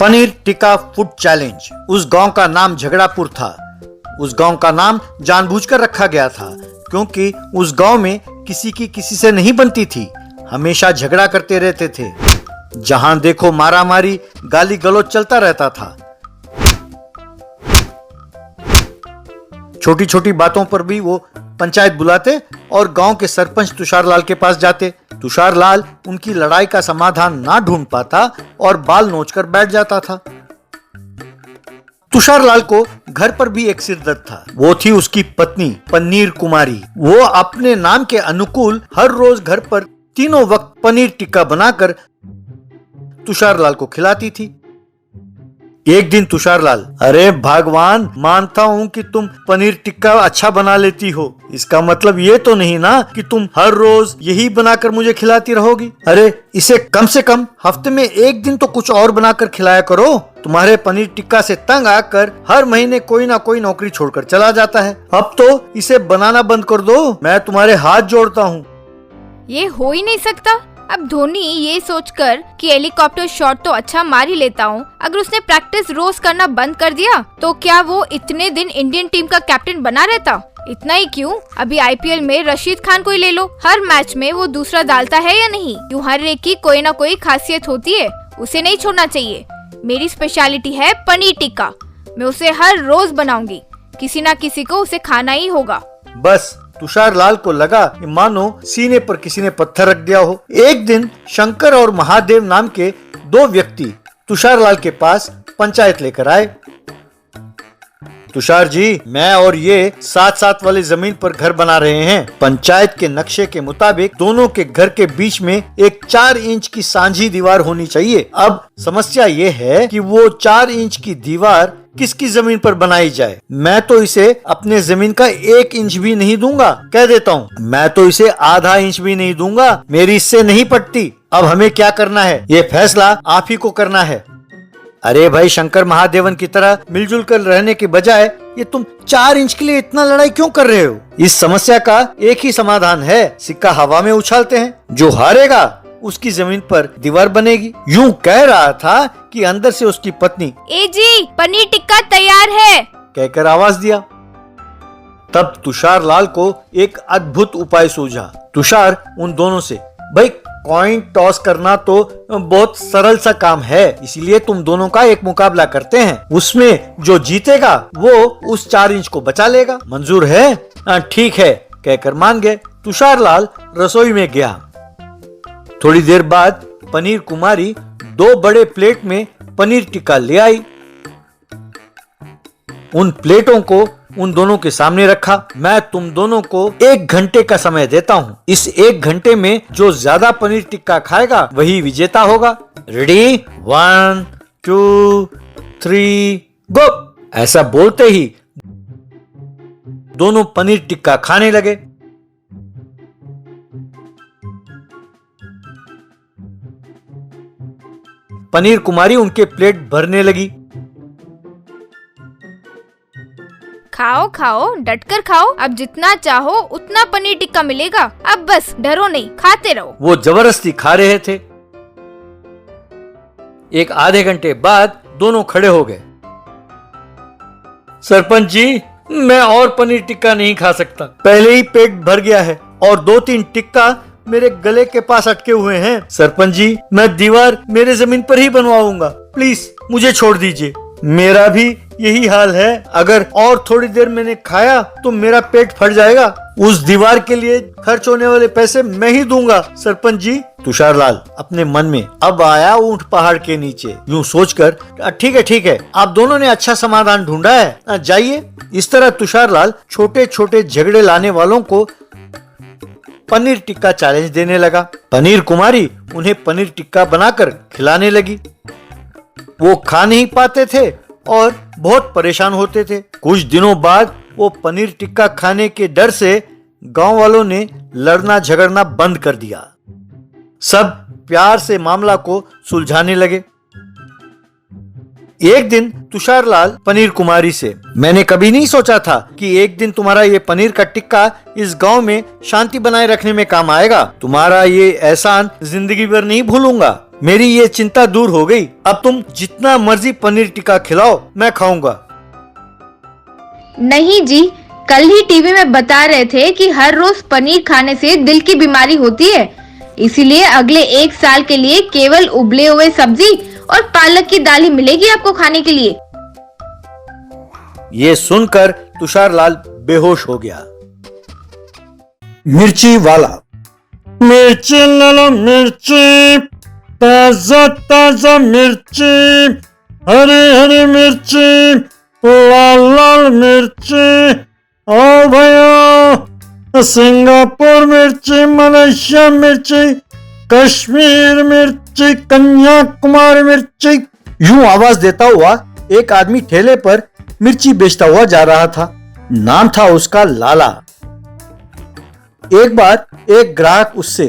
Paneer tikka food challenge. उस गांव का नाम झगड़ापुर था। उस गांव का नाम जानबूझकर रखा गया था क्योंकि उस गांव में किसी की किसी से नहीं बनती थी। हमेशा झगड़ा करते रहते थे। जहां देखो मारामारी, गाली गलौज चलता रहता था। छोटी छोटी बातों पर भी वो पंचायत बुलाते और गांव के सरपंच तुषार लाल के पास जाते। तुषार लाल उनकी लड़ाई का समाधान ना ढूंढ पाता और बाल नोचकर बैठ जाता था। तुषार लाल को घर पर भी एक सिरदर्द था। वो थी उसकी पत्नी पनीर कुमारी। वो अपने नाम के अनुकूल हर रोज घर पर तीनों वक्त पनीर टिक्का बनाकर तुषार लाल को खिलाती थी। एक दिन तुषार लाल, अरे भगवान, मानता हूँ कि तुम पनीर टिक्का अच्छा बना लेती हो। इसका मतलब ये तो नहीं ना कि तुम हर रोज यही बनाकर मुझे खिलाती रहोगी। अरे इसे कम से कम हफ्ते में एक दिन तो कुछ और बनाकर खिलाया करो। तुम्हारे पनीर टिक्का से तंग आकर हर महीने कोई ना कोई नौकरी छोड़कर चला जाता है। अब तो इसे बनाना बंद कर दो। मैं तुम्हारे हाथ जोड़ता हूँ। ये हो ही नहीं सकता। अब धोनी ये सोचकर कि हेलीकॉप्टर शॉट तो अच्छा मार ही लेता हूँ, अगर उसने प्रैक्टिस रोज करना बंद कर दिया तो क्या वो इतने दिन इंडियन टीम का कैप्टन बना रहता? इतना ही क्यों, अभी आईपीएल में रशीद खान को ही ले लो। हर मैच में वो दूसरा डालता है या नहीं? क्यों हर एक की कोई ना कोई खासियत होती है, उसे नहीं छोड़ना चाहिए। मेरी स्पेशलिटी है पनीर टिक्का। मैं उसे हर रोज बनाऊंगी। किसी ना किसी को उसे खाना ही होगा। बस तुषार लाल को लगा कि मानो सीने पर किसी ने पत्थर रख दिया हो। एक दिन शंकर और महादेव नाम के दो व्यक्ति तुषार लाल के पास पंचायत लेकर आए। तुषार जी, मैं और ये साथ साथ वाली जमीन पर घर बना रहे हैं। पंचायत के नक्शे के मुताबिक दोनों के घर के बीच में एक 4 इंच की सांझी दीवार होनी चाहिए। अब समस्या ये है कि वो 4 इंच की दीवार किसकी जमीन पर बनाई जाए। मैं तो इसे अपने जमीन का 1 इंच भी नहीं दूंगा, कह देता हूँ। मैं तो इसे आधा इंच भी नहीं दूंगा, मेरी इससे नहीं पटती। अब हमें क्या करना है, ये फैसला आप ही को करना है। अरे भाई, शंकर महादेवन की तरह मिलजुल कर रहने के बजाय ये तुम 4 इंच के लिए इतना लड़ाई क्यों कर रहे हो? इस समस्या का एक ही समाधान है, सिक्का हवा में उछालते हैं। जो हारेगा उसकी जमीन पर दीवार बनेगी। यूं कह रहा था कि अंदर से उसकी पत्नी, ए जी, पनीर टिक्का तैयार है, कहकर आवाज दिया। तब तुषार लाल को एक अद्भुत उपाय सूझा। तुषार उन दोनों से, भाई कॉइन टॉस करना तो बहुत सरल सा काम है, इसीलिए तुम दोनों का एक मुकाबला करते हैं। उसमें जो जीतेगा वो उस 4 इंच को बचा लेगा। मंजूर है? ठीक है, कहकर मान गए। तुषार लाल रसोई में गया। थोड़ी देर बाद पनीर कुमारी 2 बड़े प्लेट में पनीर टिक्का ले आई। उन प्लेटों को उन दोनों के सामने रखा। मैं तुम दोनों को 1 घंटे का समय देता हूँ। इस 1 घंटे में जो ज्यादा पनीर टिक्का खाएगा वही विजेता होगा। रेडी, 1 2 3 गो। ऐसा बोलते ही दोनों पनीर टिक्का खाने लगे। पनीर कुमारी उनके प्लेट भरने लगी। खाओ खाओ, डटकर खाओ। अब जितना चाहो उतना पनीर टिक्का मिलेगा। अब बस डरो नहीं, खाते रहो। वो जबरदस्ती खा रहे थे। एक आधे घंटे बाद दोनों खड़े हो गए। सरपंच जी, मैं और पनीर टिक्का नहीं खा सकता। पहले ही पेट भर गया है और 2-3 टिक्का मेरे गले के पास अटके हुए हैं। सरपंच जी, मैं दीवार मेरे जमीन पर ही बनवाऊंगा। प्लीज मुझे छोड़ दीजिए। मेरा भी यही हाल है। अगर और थोड़ी देर मैंने खाया तो मेरा पेट फट जाएगा। उस दीवार के लिए खर्च होने वाले पैसे मैं ही दूंगा, सरपंच जी। तुषार लाल अपने मन में, अब आया ऊंट पहाड़ के नीचे, यूं सोचकर, ठीक है, आप दोनों ने अच्छा समाधान ढूंढा है, जाइए। इस तरह तुषार लाल छोटे छोटे झगड़े लाने वालों को पनीर टिक्का चैलेंज देने लगा। पनीर कुमारी उन्हें पनीर टिक्का बनाकर खिलाने लगी। वो खा नहीं पाते थे और बहुत परेशान होते थे। कुछ दिनों बाद वो पनीर टिक्का खाने के डर से गांव वालों ने लड़ना झगड़ना बंद कर दिया। सब प्यार से मामला को सुलझाने लगे। एक दिन तुषार लाल पनीर कुमारी से, मैंने कभी नहीं सोचा था कि एक दिन तुम्हारा ये पनीर का टिक्का इस गांव में शांति बनाए रखने में काम आएगा। तुम्हारा ये एहसान जिंदगी भर नहीं भूलूंगा। मेरी ये चिंता दूर हो गई। अब तुम जितना मर्जी पनीर टिक्का खिलाओ, मैं खाऊंगा। नहीं जी, कल ही टीवी में बता रहे थे कि हर रोज पनीर खाने से दिल की बीमारी होती है, इसीलिए अगले 1 साल के लिए केवल उबले हुए सब्जी और पालक की दाल ही मिलेगी आपको खाने के लिए। ये सुनकर तुषारलाल बेहोश हो गया। मिर्ची वाला। मिर्ची लालो मिर्ची, ताजा ताजा मिर्ची, हरी हरी मिर्ची, लाल लाल मिर्ची, ओ भैया, सिंगापुर मिर्ची, मलेशिया मिर्ची, कश्मीर मिर्ची, कन्याकुमारी मिर्ची। यूं आवाज देता हुआ एक आदमी ठेले पर मिर्ची बेचता हुआ जा रहा था। नाम था उसका लाला। एक बार एक ग्राहक उससे,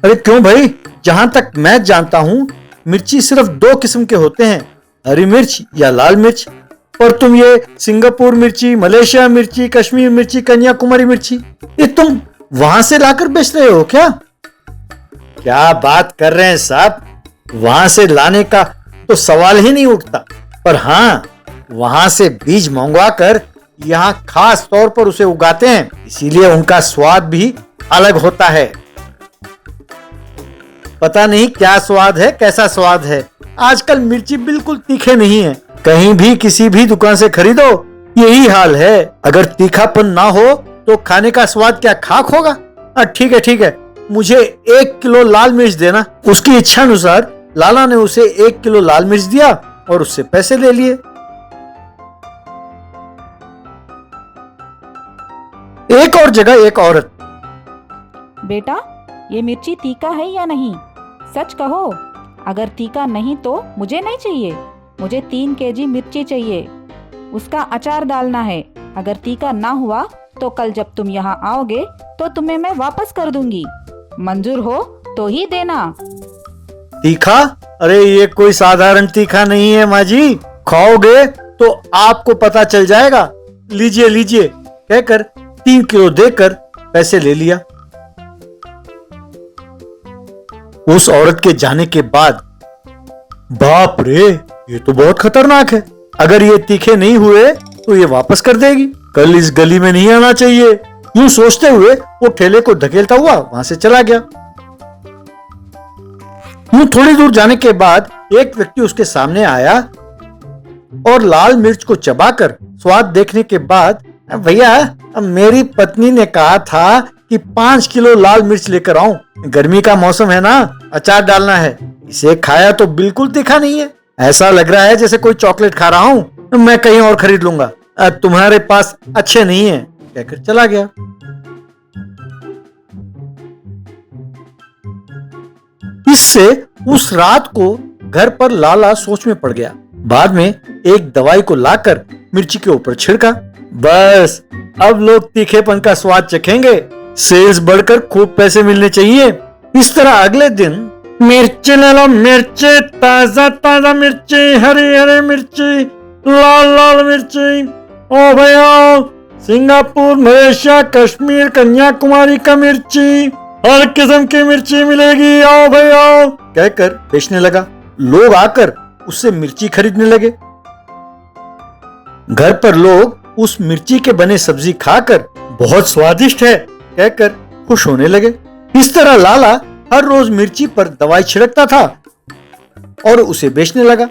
अरे क्यों भाई, जहां तक मैं जानता हूं मिर्ची सिर्फ 2 किस्म के होते हैं, हरी मिर्च या लाल मिर्च, और तुम ये सिंगापुर मिर्ची, मलेशिया मिर्ची, कश्मीर मिर्ची, कन्याकुमारी मिर्ची, ये तुम वहां से लाकर बेच रहे हो क्या? क्या बात कर रहे हैं साहब, वहां से लाने का तो सवाल ही नहीं उठता, पर हाँ, वहां से बीज मंगवा कर यहाँ खास तौर पर उसे उगाते हैं, इसीलिए उनका स्वाद भी अलग होता है। पता नहीं क्या स्वाद है, कैसा स्वाद है। आजकल मिर्ची बिल्कुल तीखे नहीं है, कहीं भी किसी भी दुकान से खरीदो यही हाल है। अगर तीखापन ना हो तो खाने का स्वाद क्या खाक होगा? ठीक है ठीक है, मुझे 1 किलो लाल मिर्च देना। उसकी इच्छा अनुसार लाला ने उसे 1 किलो लाल मिर्च दिया और उससे पैसे ले लिए। एक और जगह एक औरत, बेटा, ये मिर्ची तीखा है या नहीं? सच कहो, अगर तीखा नहीं तो मुझे नहीं चाहिए, मुझे 3 केजी मिर्ची चाहिए, उसका अचार डालना है। अगर तीखा ना हुआ तो कल जब तुम यहाँ आओगे तो तुम्हें मैं वापस कर दूंगी, मंजूर हो तो ही देना। तीखा? अरे ये कोई साधारण तीखा नहीं है माँ जी, खाओगे तो आपको पता चल जाएगा। लीजिए लीजिए कहकर 3 किलो देकर पैसे ले लिया। उस औरत के जाने के बाद, बाप रे, ये तो बहुत खतरनाक है। अगर ये तीखे नहीं हुए तो ये वापस कर देगी, कल इस गली में नहीं आना चाहिए। यूं सोचते हुए वो ठेले को धकेलता हुआ वहां से चला गया। यूं थोड़ी दूर जाने के बाद एक व्यक्ति उसके सामने आया और लाल मिर्च को चबाकर स्वाद देखने के बाद, भैया, मेरी पत्नी ने कहा था कि 5 किलो लाल मिर्च लेकर आऊं, गर्मी का मौसम है ना, अचार डालना है। इसे खाया तो बिल्कुल तीखा नहीं है, ऐसा लग रहा है जैसे कोई चॉकलेट खा रहा हूं, मैं कहीं और खरीद लूंगा, तुम्हारे पास अच्छे नहीं है, कहकर चला गया। इससे उस रात को घर पर लाला सोच में पड़ गया। बाद में एक दवाई को लाकर मिर्ची के ऊपर छिड़का। बस अब लोग तीखेपन का स्वाद चखेंगे, सेल्स बढ़कर खूब पैसे मिलने चाहिए। इस तरह अगले दिन, मिर्ची ले लो मिर्ची, ताजा ताजा मिर्ची, हरी हरी मिर्ची, लाल लाल मिर्ची, ओ भैया, सिंगापुर, मलेशिया, कश्मीर, कन्याकुमारी का मिर्ची, हर किस्म की मिर्ची मिलेगी, आओ भैया, कहकर बेचने लगा। लोग आकर उससे मिर्ची खरीदने लगे। घर पर लोग उस मिर्ची के बने सब्जी खाकर बहुत स्वादिष्ट है कहकर खुश होने लगे। इस तरह लाला हर रोज मिर्ची पर दवाई छिड़कता था और उसे बेचने लगा।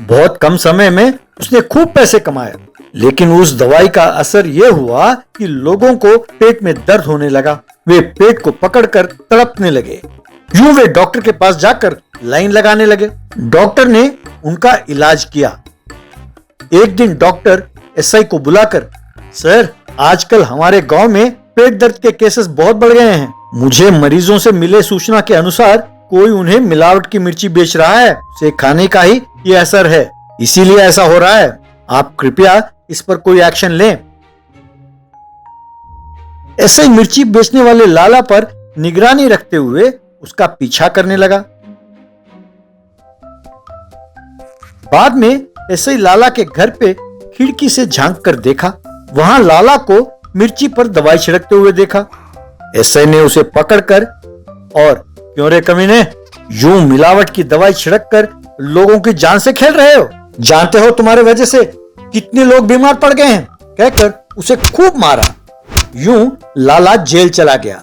बहुत कम समय में उसने खूब पैसे कमाए, लेकिन उस दवाई का असर यह हुआ कि लोगों को पेट में दर्द होने लगा। वे पेट को पकड़कर तड़पने लगे। यूं वे डॉक्टर के पास जाकर लाइन लगाने लगे। डॉक्टर ने उनका इलाज किया। एक दिन डॉक्टर एसआई को बुलाकर, सर, आजकल हमारे गांव में पेट दर्द के केसेस बहुत बढ़ गए हैं। मुझे मरीजों से मिले सूचना के अनुसार कोई उन्हें मिलावट की मिर्ची बेच रहा है, उसे खाने का ही ये असर है, इसीलिए ऐसा हो रहा है। आप कृपया इस पर कोई एक्शन लें। एसआई मिर्ची बेचने वाले लाला पर निगरानी रखते हुए उसका पीछा करने लगा। बाद में एसआई लाला के घर पे खिड़की से झांक कर देखा। वहां लाला को मिर्ची पर दवाई छिड़कते हुए देखा। एसआई ने उसे पकड़कर, और क्यों रे कमीने, यूं मिलावट की दवाई छिड़क कर लोगों की जान से खेल रहे हो। जानते हो तुम्हारे वजह से कितने लोग बीमार पड़ गए हैं, कहकर उसे खूब मारा। यूं लाला जेल चला गया।